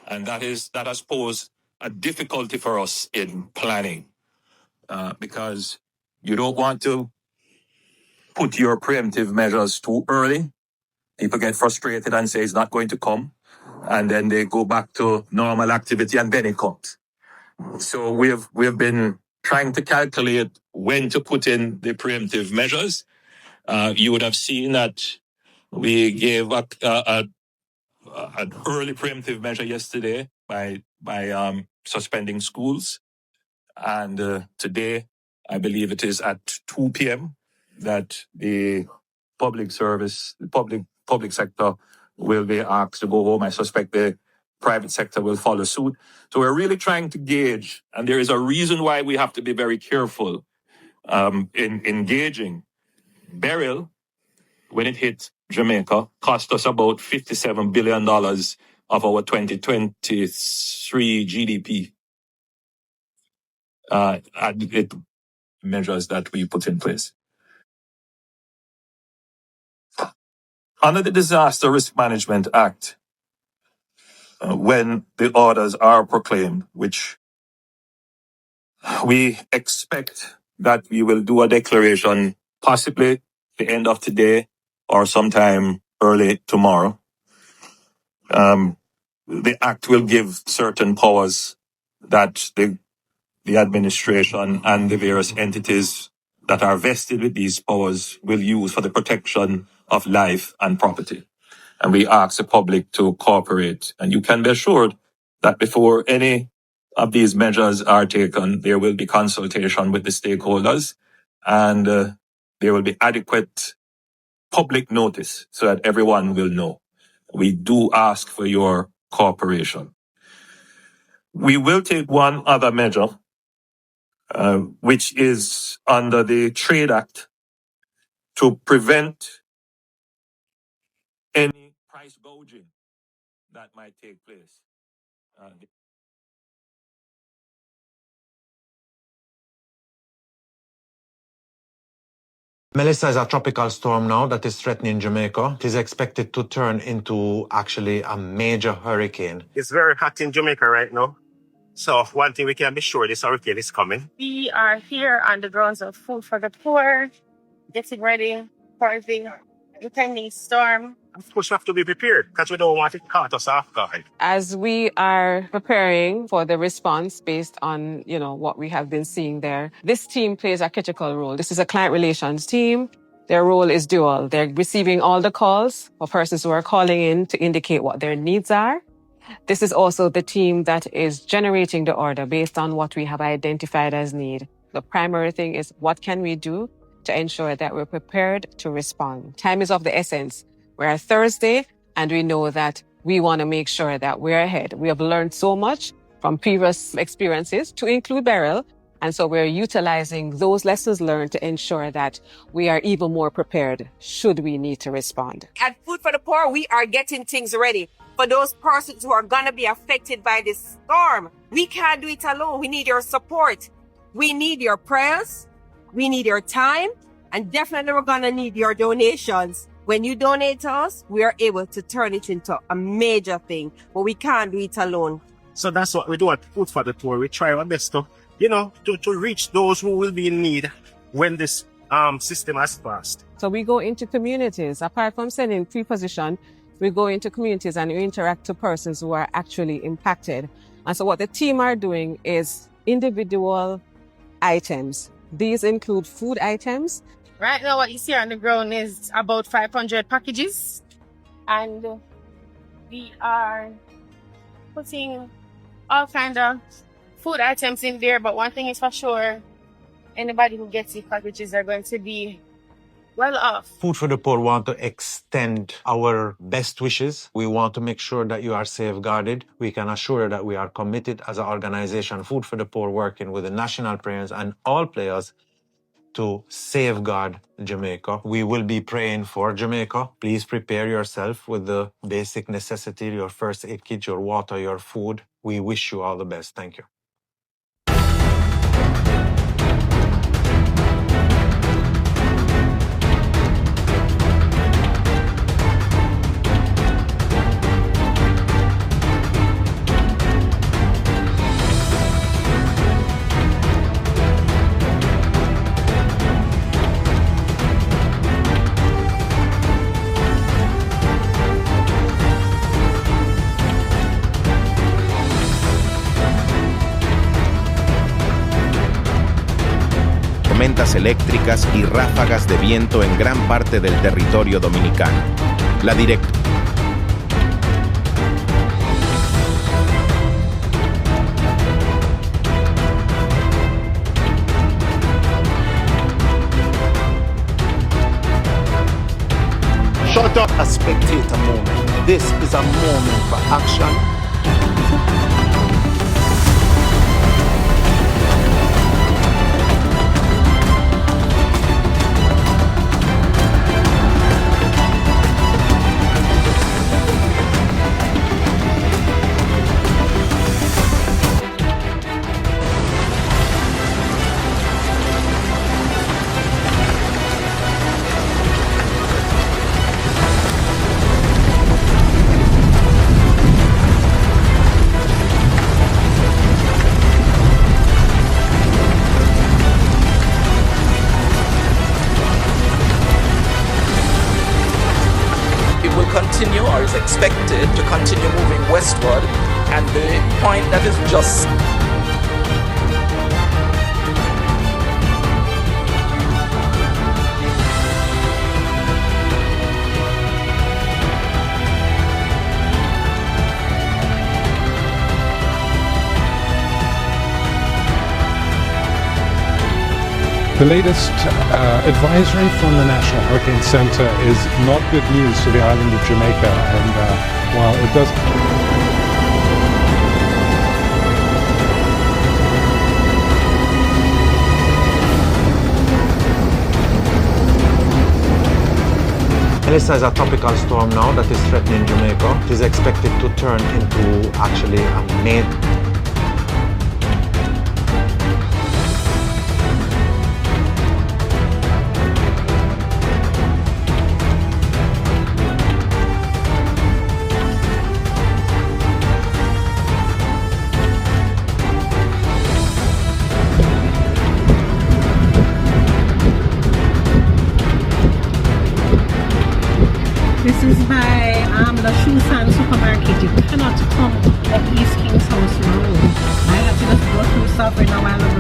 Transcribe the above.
And that has posed a difficulty for us in planning because you don't want to put your preemptive measures too early. People get frustrated and say it's not going to come. And then they go back to normal activity and then it comes. So we've been trying to calculate when to put in the preemptive measures. You would have seen that we gave an early preemptive measure yesterday by suspending schools. And today, I believe it is at 2 p.m. that the public sector will be asked to go home. I suspect the private sector will follow suit. So we're really trying to gauge, and there is a reason why we have to be very careful in engaging. Beryl, when it hit Jamaica, cost us about $57 billion of our 2023 GDP. It measures that we put in place. Under the Disaster Risk Management Act, when the orders are proclaimed, which we expect that we will do a declaration possibly the end of today or sometime early tomorrow, the act will give certain powers that the administration and the various entities that are vested with these powers will use for the protection of life and property. And we ask the public to cooperate. And you can be assured that before any of these measures are taken, there will be consultation with the stakeholders and there will be adequate public notice so that everyone will know. We do ask for your cooperation. We will take one other measure, which is under the Trade Act to prevent any price gouging that might take place. Melissa is a tropical storm now that is threatening Jamaica. It is expected to turn into actually a major hurricane. It's very hot in Jamaica right now. So one thing we can be sure, this hurricane is coming. We are here on the grounds of Food for the Poor, getting ready for the impending storm. Of course, we have to be prepared because we don't want it to caught us off guard. As we are preparing for the response based on, what we have been seeing there, this team plays a critical role. This is a client relations team. Their role is dual. They're receiving all the calls for persons who are calling in to indicate what their needs are. This is also the team that is generating the order based on what we have identified as need. The primary thing is what can we do to ensure that we're prepared to respond. Time is of the essence. We're at Thursday, and we know that we want to make sure that we're ahead. We have learned so much from previous experiences, to include Beryl, and so we're utilizing those lessons learned to ensure that we are even more prepared should we need to respond. At Food for the Poor, we are getting things ready for those persons who are going to be affected by this storm. We can't do it alone. We need your support. We need your prayers. We need your time. And definitely we're going to need your donations. When you donate to us, we are able to turn it into a major thing. But we can't do it alone. So that's what we do at Food for the Poor. We try our best to reach those who will be in need when this system has passed. So we go into communities. Apart from sending preposition, we go into communities and we interact with persons who are actually impacted. And so what the team are doing is individual items. These include food items. Right now, what you see on the ground is about 500 packages. And we are putting all kinds of food items in there. But one thing is for sure, anybody who gets these packages are going to be well off. Food for the Poor want to extend our best wishes. We want to make sure that you are safeguarded. We can assure that we are committed as an organization, Food for the Poor, working with the national players and all players to safeguard Jamaica. We will be praying for Jamaica. Please prepare yourself with the basic necessity, your first aid kit, your water, your food. We wish you all the best. Thank you. tormentas eléctricas y ráfagas de viento en gran parte del territorio dominicano. La directora Shut up! A spectator moment. This is a moment for action. Continue or is expected to continue moving westward, and the point that is just The latest advisory from the National Hurricane Center is not good news for the island of Jamaica, and while it does... Melissa is a tropical storm now that is threatening Jamaica. It is expected to turn into actually a main... This is by La Shusan supermarket. You cannot come up East King's House Road. I have to just go through Sovereign a while